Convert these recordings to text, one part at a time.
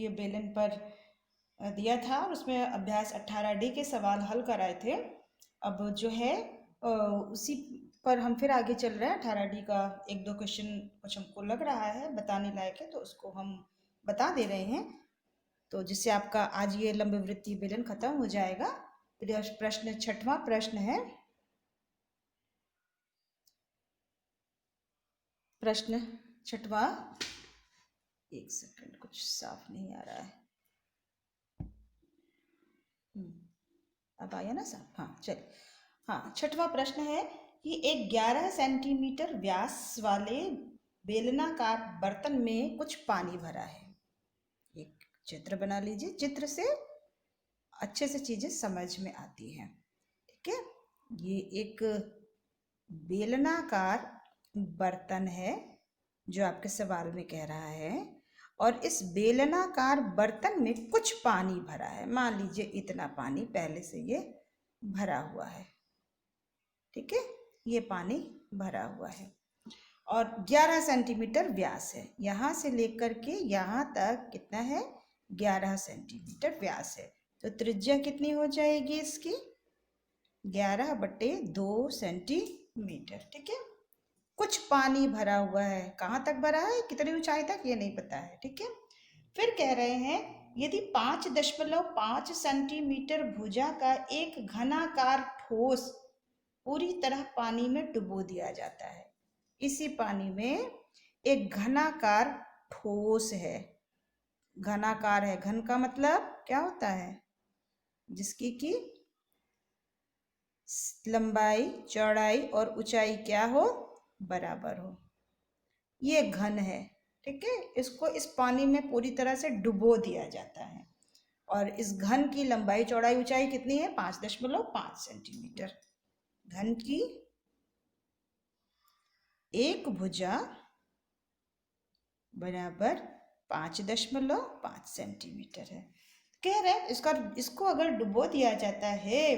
लंबवृत्तीय बेलन पर दिया था और उसमें अभ्यास 18D के सवाल हल कराए थे। अब जो है उसी पर हम फिर आगे चल रहे हैं। 18D का एक दो क्वेश्चन कुछ हमको लग रहा है बताने लायक है, तो उसको हम बता दे रहे हैं, तो जिससे आपका आज ये लंबवृत्तीय बेलन खत्म हो जाएगा। प्रश्न 6वां प्रश्न है, प्रश्न 6वां, एक सेकंड कुछ साफ नहीं आ रहा है। अब आया ना साहब? हाँ चलिए। हाँ, 6वां प्रश्न है कि एक 11 सेंटीमीटर व्यास वाले बेलनाकार बर्तन में कुछ पानी भरा है। एक चित्र बना लीजिए, चित्र से अच्छे से चीजें समझ में आती हैं। ठीक है, ये एक बेलनाकार बर्तन है जो आपके सवाल में कह रहा है, और इस बेलनाकार बर्तन में कुछ पानी भरा है। मान लीजिए इतना पानी पहले से ये भरा हुआ है। ठीक है, ये पानी भरा हुआ है और 11 सेंटीमीटर व्यास है। यहां से लेकर के यहां तक कितना है? 11 सेंटीमीटर व्यास है। तो त्रिज्या कितनी हो जाएगी इसकी? 11/2 सेंटीमीटर। ठीक है, कुछ पानी भरा हुआ है। कहाँ तक भरा है, कितनी ऊंचाई तक, ये नहीं पता है। ठीक है, फिर कह रहे हैं यदि 5.5 सेंटीमीटर भुजा का एक घनाकार ठोस पूरी तरह पानी में डुबो दिया जाता है। इसी पानी में एक घनाकार ठोस है। घनाकार है, घन का मतलब क्या होता है? जिसकी की लंबाई, चौड़ाई और ऊंचाई क्या हो? बराबर हो। ये घन है। ठीक है, इसको इस पानी में पूरी तरह से डुबो दिया जाता है और इस घन की लंबाई, चौड़ाई, ऊंचाई कितनी है? 5.5 सेंटीमीटर। घन की एक भुजा बराबर 5.5 सेंटीमीटर है। कह रहे हैं इसको अगर डुबो दिया जाता है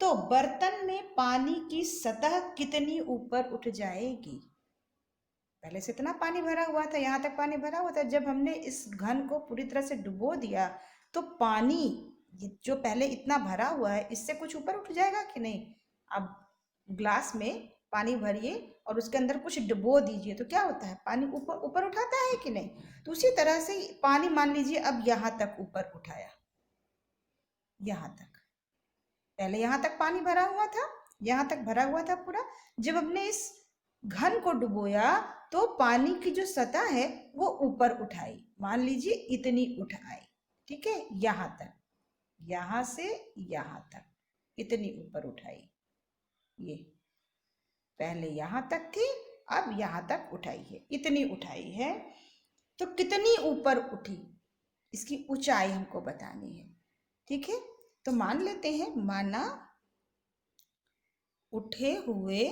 तो बर्तन में पानी की सतह कितनी ऊपर उठ जाएगी? पहले से इतना पानी भरा हुआ था, यहाँ तक पानी भरा हुआ था। जब हमने इस घन को पूरी तरह से डुबो दिया तो पानी जो पहले इतना भरा हुआ है इससे कुछ ऊपर उठ जाएगा कि नहीं? अब ग्लास में पानी भरिए और उसके अंदर कुछ डुबो दीजिए तो क्या होता है? पानी ऊपर ऊपर उठाता है कि नहीं? तो उसी तरह से पानी मान लीजिए अब यहाँ तक ऊपर उठाया, यहाँ तक। पहले यहाँ तक पानी भरा हुआ था, यहाँ तक भरा हुआ था पूरा। जब हमने इस घन को डुबोया तो पानी की जो सतह है वो ऊपर उठाई, मान लीजिए इतनी उठाई। ठीक है, यहाँ तक, यहाँ से यहाँ तक इतनी ऊपर उठाई। ये पहले यहाँ तक थी, अब यहाँ तक उठाई है, इतनी उठाई है। तो कितनी ऊपर उठी, इसकी ऊंचाई हमको बतानी है। ठीक है, तो मान लेते हैं, माना उठे हुए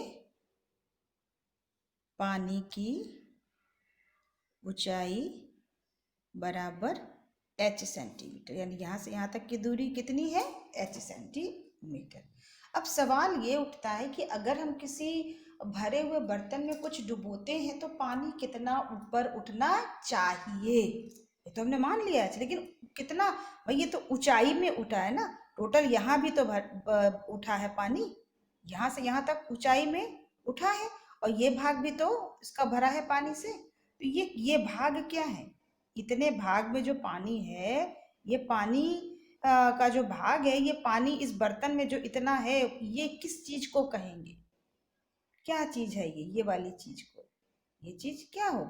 पानी की ऊंचाई बराबर h सेंटीमीटर, यानी यहाँ से यहाँ तक की दूरी कितनी है? h centimetre. अब सवाल ये उठता है कि अगर हम किसी भरे हुए बर्तन में कुछ डुबोते हैं तो पानी कितना ऊपर उठना चाहिए? ये तो हमने मान लिया है, लेकिन कितना भाई? ये तो ऊंचाई में उठा है ना, टोटल यहाँ भी तो उठा है पानी, यहाँ से यहाँ तक ऊंचाई में उठा है और ये भाग भी तो इसका भरा है पानी से। तो ये भाग क्या है? इतने भाग में जो पानी है, ये पानी का जो भाग है, ये पानी इस बर्तन में जो इतना है, ये किस चीज को कहेंगे? क्या चीज है ये वाली चीज को, ये चीज क्या हो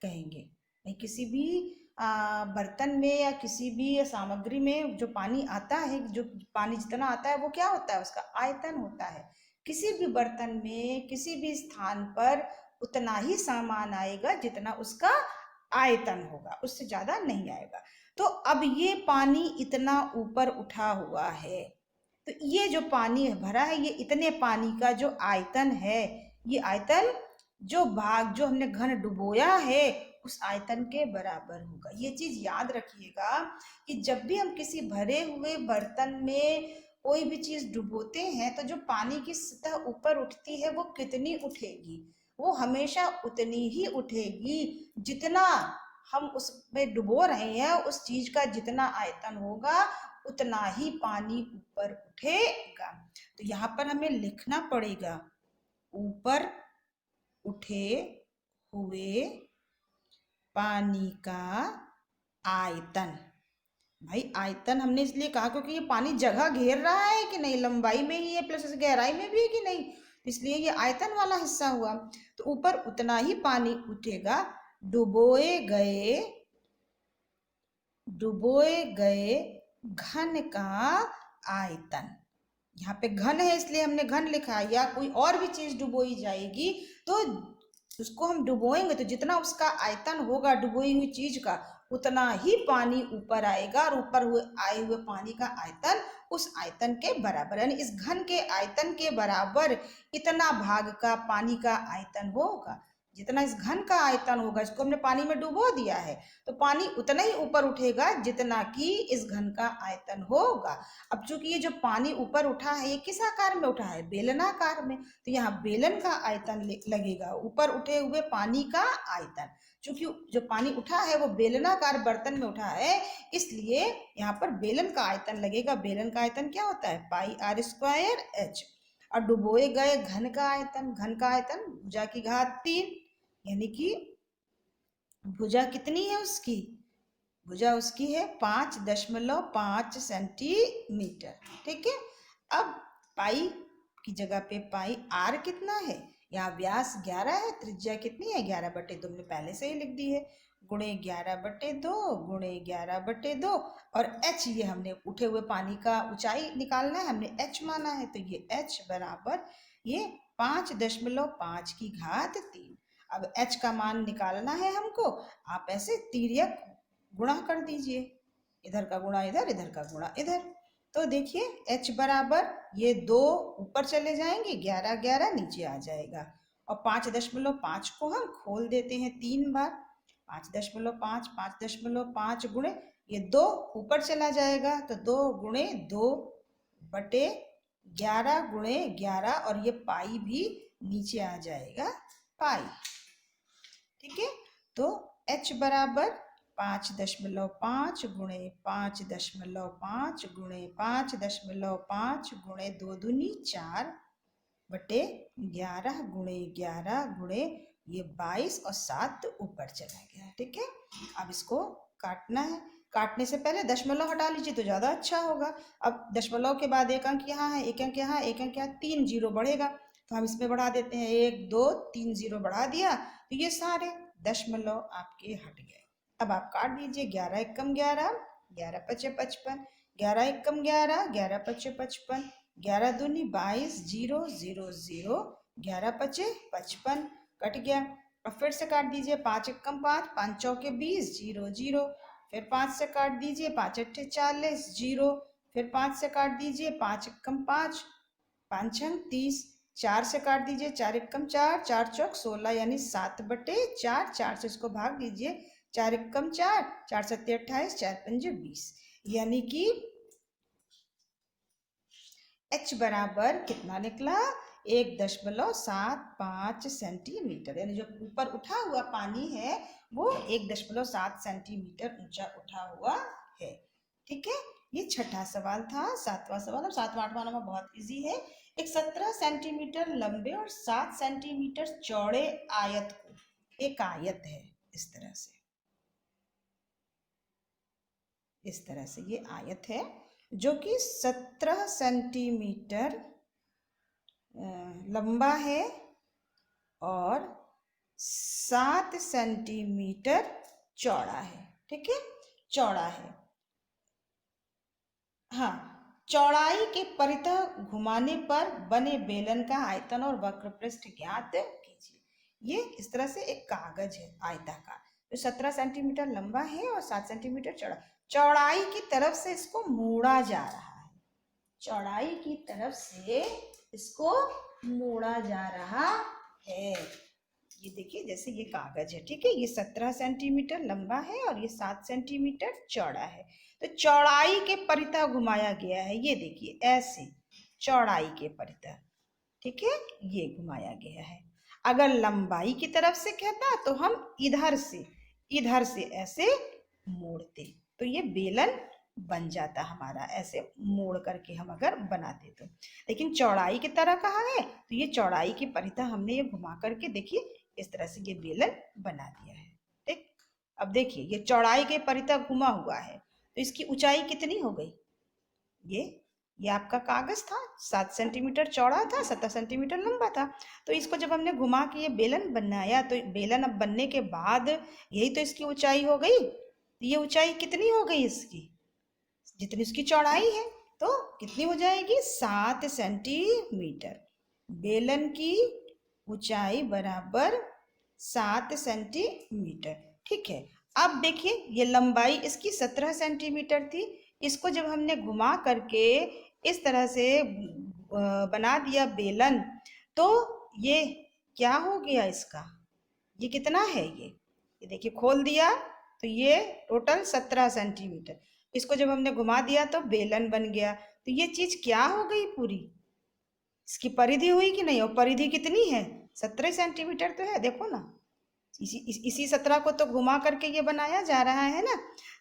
कहेंगे? भाई किसी भी बर्तन में या किसी भी सामग्री में जो पानी आता है, जो पानी जितना आता है वो क्या होता है? उसका आयतन होता है। किसी भी बर्तन में किसी भी स्थान पर उतना ही सामान आएगा जितना उसका आयतन होगा, उससे ज्यादा नहीं आएगा। तो अब ये पानी इतना ऊपर उठा हुआ है, तो ये जो पानी भरा है, ये इतने पानी का जो आयतन है, ये आयतन जो भाग जो हमने घन डुबोया है उस आयतन के बराबर होगा। ये चीज याद रखिएगा कि जब भी हम किसी भरे हुए बर्तन में कोई भी चीज डुबोते हैं तो जो पानी की सतह ऊपर उठती है वो कितनी उठेगी? वो हमेशा उतनी ही उठेगी जितना हम उसमें डुबो रहे हैं, उस चीज का जितना आयतन होगा उतना ही पानी ऊपर उठेगा। तो यहाँ पर हमें लिखना पड़ेगा ऊपर उठे हुए पानी का आयतन। भाई आयतन हमने इसलिए कहा क्योंकि ये पानी जगह घेर रहा है कि नहीं, लंबाई में ही है प्लस गहराई में भी है कि नहीं, इसलिए ये आयतन वाला हिस्सा हुआ। तो ऊपर उतना ही पानी उठेगा डुबोए गए घन का आयतन। यहाँ पे घन है इसलिए हमने घन लिखा है, या कोई और भी चीज डुबोई जाएगी तो उसको हम डुबोएंगे तो जितना उसका आयतन होगा डुबोई हुई चीज का उतना ही पानी ऊपर आएगा, और ऊपर हुए आए हुए पानी का आयतन उस आयतन के बराबर, यानी इस घन के आयतन के बराबर इतना भाग का पानी का आयतन होगा। जितना इस घन का आयतन होगा, इसको हमने पानी में डुबो दिया है तो पानी उतना ही ऊपर उठेगा जितना कि इस घन का आयतन होगा। अब चूंकि ये जो पानी ऊपर उठा है ये किस आकार में उठा है, बेलनाकार में, तो यहाँ बेलन का आयतन लगेगा, ऊपर उठे हुए पानी का आयतन। चूंकि जो पानी उठा है वो बेलनाकार बर्तन में उठा है इसलिए यहाँ पर बेलन का आयतन लगेगा। बेलन का आयतन क्या होता है, पाई आर स्क्वायर एच। और डुबोए गए घन का आयतन, घन का आयतन भुजा की घात 3, यानी कि भुजा कितनी है उसकी, भुजा उसकी है 5.5 सेंटीमीटर। ठीक है, अब पाई की जगह पे पाई आर कितना है, यहाँ व्यास 11 है, त्रिज्या कितनी है 11/2, हमने पहले से ही लिख दी है, गुणे 11/2 गुणे 11/2, और एच ये हमने उठे हुए पानी का ऊंचाई निकालना है, हमने एच माना है, तो ये एच बराबर ये 5.5 की घात 3। अब एच का मान निकालना है हमको, आप ऐसे तिर्यक गुणा कर दीजिए, इधर का गुणा इधर, इधर का गुणा इधर। तो देखिए h बराबर ये 2 ऊपर चले जाएंगे, 11 11 नीचे आ जाएगा, और 5.5 को हम खोल देते हैं 3 बार, 5.5 5.5 गुणे ये 2 ऊपर चला जाएगा तो 2 गुणे 2 बटे 11 गुणे 11, और ये पाई भी नीचे आ जाएगा पाई। ठीक है, तो h बराबर 5.5 गुणे 5.5 गुणे 5.5 गुणे 2 दूनी 4 बटे 11 गुणे 11 गुणे ये 22 और 7 ऊपर चला गया। ठीक है, अब इसको काटना है, काटने से पहले दशमलव हटा लीजिए तो ज़्यादा अच्छा होगा। अब दशमलव के बाद एक अंक यहाँ है, एक अंक यहाँ, एक अंक यहाँ, 3 जीरो बढ़ेगा तो हम इसमें बढ़ा देते हैं, 1 2 3 जीरो बढ़ा दिया तो ये सारे दशमलव आपके हट गए। अब आप काट दीजिए, 11 एकम 11, 11 पचे 55, 11 एकम 11, 11 पचे 55, 11 दूनी 22, 0 0 0, 11 पचे 55, कट गया। अब फिर से काट दीजिए, 5 एकम 5, 5 चौके 20, 0 0, फिर 5 से काट दीजिए, 5 अट्ठे 40, 0, फिर 5 से काट दीजिए, 5 एकम 5, 5 छंग 30, 4 से काट दीजिए, 4 एकम 4, 4 चौक 16, यानी 7/4, 4 से इसको भाग दीजिए, 4 एकम 4, 4 सत्ते 28, 4 पंजे 20, यानी कि h बराबर कितना निकला, 1.75 सेंटीमीटर, यानी जो ऊपर उठा हुआ पानी है वो 1.7 सेंटीमीटर ऊंचा उठा हुआ है। ठीक है, ये छठा सवाल था। सातवां सवाल, अब सातवां आठवां नंबर बहुत इजी है। एक 17 सेंटीमीटर लंबे और 7 सेंटीमीटर चौड़े आयत को, एक आयत है इस तरह से, इस तरह से ये आयत है जो कि 17 सेंटीमीटर लंबा है और 7 सेंटीमीटर चौड़ा है। ठीक है, चौड़ा है, हाँ, चौड़ाई के परितः घुमाने पर बने बेलन का आयतन और वक्र पृष्ठ ज्ञात कीजिए। ये इस तरह से एक कागज है आयताकार जो 17 सेंटीमीटर लंबा है और 7 सेंटीमीटर चौड़ा, चौड़ाई की तरफ से इसको मोड़ा जा रहा है, चौड़ाई की तरफ से इसको मोड़ा जा रहा है। ये देखिए जैसे ये कागज है, ठीक है, ये 17 सेंटीमीटर लंबा है और ये 7 सेंटीमीटर चौड़ा है, तो चौड़ाई के परितः घुमाया गया है, ये देखिए ऐसे चौड़ाई के परितः, ठीक है, ये घुमाया गया है। अगर लंबाई की तरफ से कहता तो हम इधर से इधर से ऐसे मोड़ते तो ये बेलन बन जाता हमारा, ऐसे मोड़ करके हम अगर बनाते तो। लेकिन चौड़ाई की तरह कहा है तो ये चौड़ाई की परिधि हमने ये घुमा करके देखिए इस तरह से ये बेलन बना दिया है। ठीक, अब देखिए ये चौड़ाई के परिधि घुमा हुआ है तो इसकी ऊंचाई कितनी हो गई? ये आपका कागज था 7 सेंटीमीटर चौड़ा था, 17 सेंटीमीटर लंबा था। तो इसको जब हमने घुमा के ये बेलन बनाया तो बेलन अब बनने के बाद यही तो इसकी ऊंचाई हो गई। तो ये ऊंचाई कितनी हो गई इसकी? जितनी इसकी चौड़ाई है। तो कितनी हो जाएगी? 7 सेंटीमीटर। बेलन की ऊंचाई बराबर 7 सेंटीमीटर। ठीक है, अब देखिए ये लंबाई इसकी 17 सेंटीमीटर थी। इसको जब हमने घुमा करके इस तरह से बना दिया बेलन तो ये क्या हो गया इसका? ये कितना है? ये देखिए खोल दिया तो ये टोटल 17 सेंटीमीटर। इसको जब हमने घुमा दिया तो बेलन बन गया। तो ये चीज क्या हो गई पूरी? इसकी परिधि हुई कि नहीं? और परिधि कितनी है? 17 सेंटीमीटर तो है, देखो ना। इसी 17 को तो घुमा करके ये बनाया जा रहा है ना।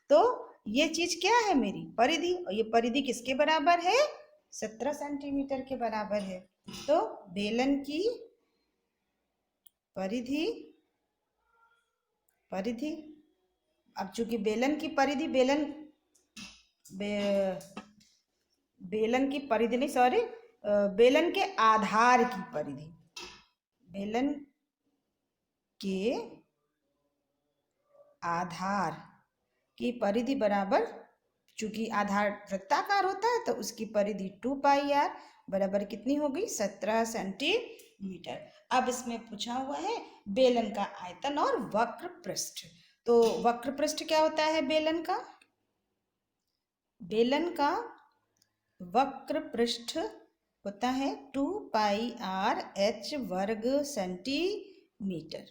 तो ये चीज क्या है? मेरी परिधि। और ये परिधि किसके बराबर है? 17 सेंटीमीटर के बराबर है। तो बेलन की परिधि अब चूंकि बेलन की परिधि बेलन की परिधि नहीं, सॉरी, बेलन के आधार की परिधि, बेलन के आधार की परिधि बराबर, चूंकि आधार वृत्ताकार होता है तो उसकी परिधि 2πr बराबर कितनी हो गई? 17 सेंटीमीटर। अब इसमें पूछा हुआ है बेलन का आयतन और वक्र पृष्ठ। तो वक्र पृष्ठ क्या होता है बेलन का? बेलन का वक्र पृष्ठ होता है 2πr/h वर्ग सेंटीमीटर।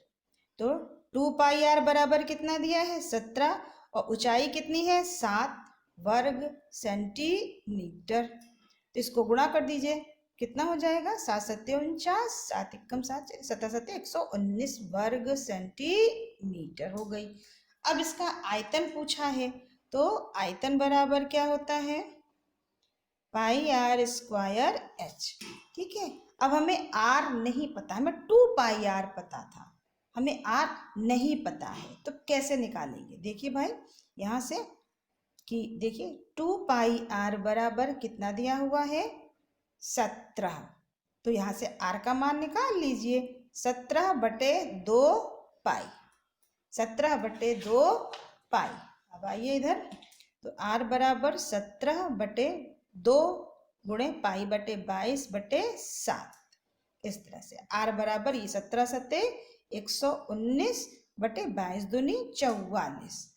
तो 2πr बराबर कितना दिया है? 17, और ऊंचाई कितनी है? 7 वर्ग सेंटीमीटर। तो इसको गुणा कर दीजिए, कितना हो जाएगा? 7 सत्ते 49, 7 एकम 7, 7 सत्ते 119 वर्ग सेंटीमीटर हो गई। अब इसका आयतन पूछा है तो आयतन बराबर क्या होता है? πr² h। ठीक है, अब हमें r नहीं पता, हमें 2πr पता था, हमें r नहीं पता है तो कैसे निकालेंगे? देखिए भाई यहाँ से कि देखिए 2πr बराबर कितना दिया हुआ है? 17। तो यहाँ से r का मान निकाल लीजिए, 17/2π, 17/2π। अब आइए इधर, तो r बराबर 17/2 गुणे π/22/7। इस तरह से r बराबर ये 17 सत्ते 119/22 दूनी 44।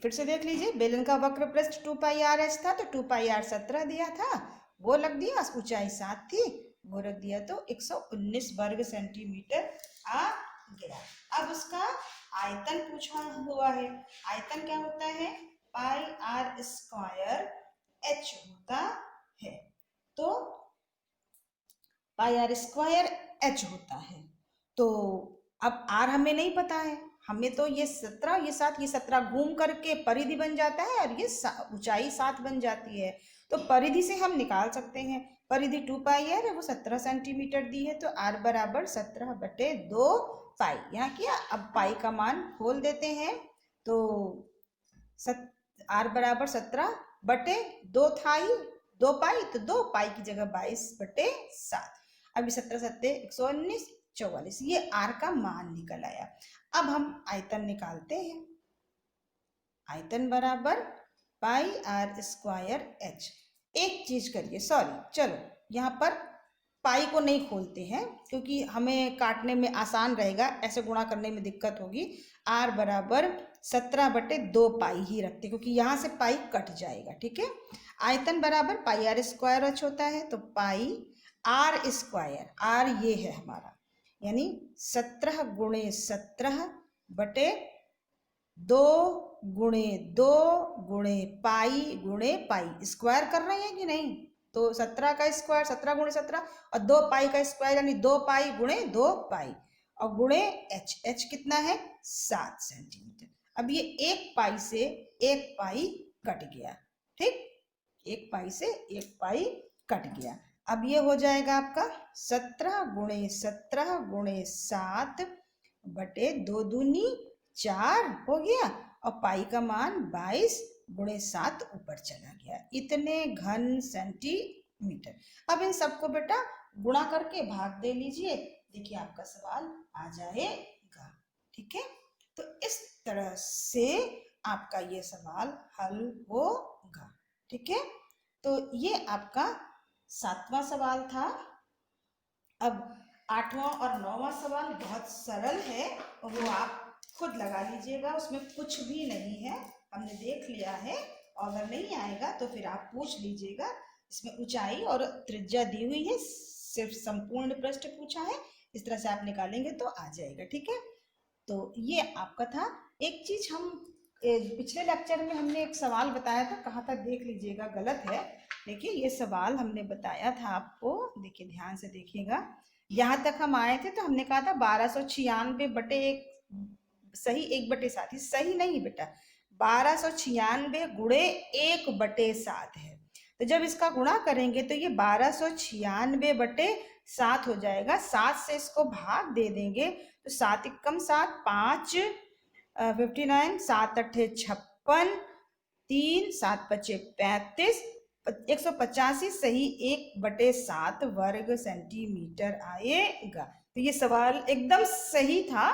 फिर से देख लीजिए, बेलन का वक्र पृष्ठ 2πr/h था तो 2πr 17 दिया था, वो रख दिया, ऊंचाई 7 थी वो रख दिया, तो 119 वर्ग सेंटीमीटर आ गया। अब उसका आयतन पूछा हुआ है। आयतन क्या होता है? πr² h होता है। तो πr² h होता है। तो अब r हमें नहीं पता है, हमें तो ये 17 ये 7 ये 17 घूम करके परिधि बन जाता है और ये ऊंचाई 7 बन जाती है। तो परिधि से हम निकाल सकते हैं, परिधि 2πr है, वो 17 सेंटीमीटर दी है, तो r बराबर 17/2π। यहाँ किया, अब पाई का मान खोल देते हैं तो r बराबर 17/2 था ही, 2π, तो 2π की जगह 22/7। अभी 17 सत्ते 119 44, ये r का मान निकल आया। अब हम आयतन निकालते हैं। आयतन बराबर πr² h। एक चीज करिए, सॉरी, चलो यहाँ पर पाई को नहीं खोलते हैं क्योंकि हमें काटने में आसान रहेगा, ऐसे गुणा करने में दिक्कत होगी। r बराबर 17/2π ही रखते क्योंकि यहाँ से पाई कट जाएगा। ठीक है, आयतन बराबर πr² h होता है, तो पाई r², r ये है हमारा, यानी 17 × 17/2π 2 गुणे 2 गुणे पाई स्क्वायर कर रहे हैं कि नहीं? तो 17 का स्क्वायर 17 गुणे 17 और 2 पाई का स्क्वायर यानी 2 पाई गुणे 2 पाई और गुणे एच कितना है 7 सेंटीमीटर। अब ये एक पाई से एक पाई कट गया, ठीक, एक पाई से एक पाई कट गया। अब ये हो जाएगा आपका 17 गुणे 7 बटे 2 दूनी 4 हो गया और पाई का मान 22 गुणे 7 ऊपर चला गया, इतने घन सेंटीमीटर। अब इन सबको बेटा गुणा करके भाग दे लीजिए, देखिए आपका सवाल आ जाएगा, ठीक है। तो इस तरह से आपका ये सवाल हल होगा, ठीक है। तो ये आपका 7वां सवाल था। अब 8वां और 9वां सवाल बहुत सरल है और वो आप खुद लगा लीजिएगा, उसमें कुछ भी नहीं है, हमने देख लिया है। और अगर नहीं आएगा तो फिर आप पूछ लीजिएगा। इसमें ऊंचाई और त्रिज्या दी हुई है, सिर्फ संपूर्ण पृष्ठ पूछा है, इस तरह से आप निकालेंगे तो आ जाएगा, ठीक है। तो ये आपका था। एक चीज हम पिछले लेक्चर में हमने एक सवाल बताया था, कहा था देख लीजिएगा, गलत है। देखिए ये सवाल हमने बताया था आपको, देखिए ध्यान से देखिएगा। यहाँ तक हम आए थे तो हमने कहा था 1296 बटे 1 सही 1/7, सही नहीं बेटा, 1296 गुणे 1/7 है। तो जब इसका गुणा करेंगे तो ये 1296/7 हो जाएगा। 7 से इसको भाग दे देंगे तो 7 एकम 7 5 59 7 अट्ठे 56 3 7 पचे 35 185 सही 1/7 वर्ग सेंटीमीटर आएगा। तो ये सवाल एकदम सही था।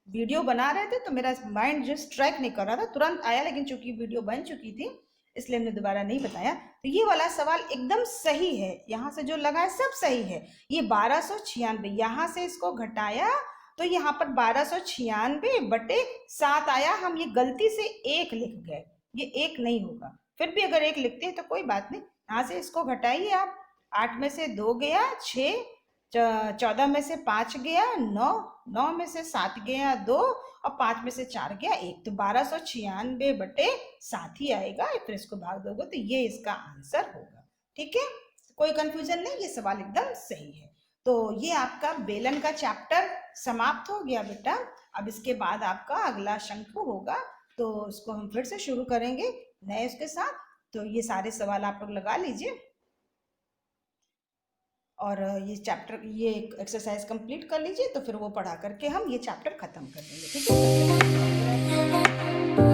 वीडियो बना रहे थे तो मेरा माइंड जो स्ट्राइक नहीं कर रहा था, तुरंत आया, लेकिन चूंकि वीडियो बन चुकी थी इसलिए हमने दोबारा नहीं बताया। तो ये वाला सवाल एकदम सही है, यहाँ से जो लगा है सब सही है। ये 1296, यहाँ से इसको घटाया तो यहाँ पर 1296/7 आया। हम ये गलती से 1 लिख गए, ये 1 नहीं होगा, फिर भी अगर 1 लिखते हैं तो कोई बात नहीं। यहाँ से इसको घटाइए आप, 8 में से 2 गया 6, 14 में से 5 गया 9, 9 में से 7 गया 2 और 5 में से 4 गया 1, तो 1296/7 ही आएगा। फिर इसको भाग दोगे तो ये इसका आंसर होगा, ठीक है। कोई कंफ्यूजन नहीं, ये सवाल एकदम सही है। तो ये आपका बेलन का चैप्टर समाप्त हो गया बेटा। अब इसके बाद आपका अगला शंकु होगा, तो उसको हम फिर से शुरू करेंगे नए उसके साथ। तो ये सारे सवाल आप लोग लगा लीजिए और ये चैप्टर, ये एक्सरसाइज कंप्लीट कर लीजिए, तो फिर वो पढ़ा करके हम ये चैप्टर खत्म कर देंगे, ठीक है।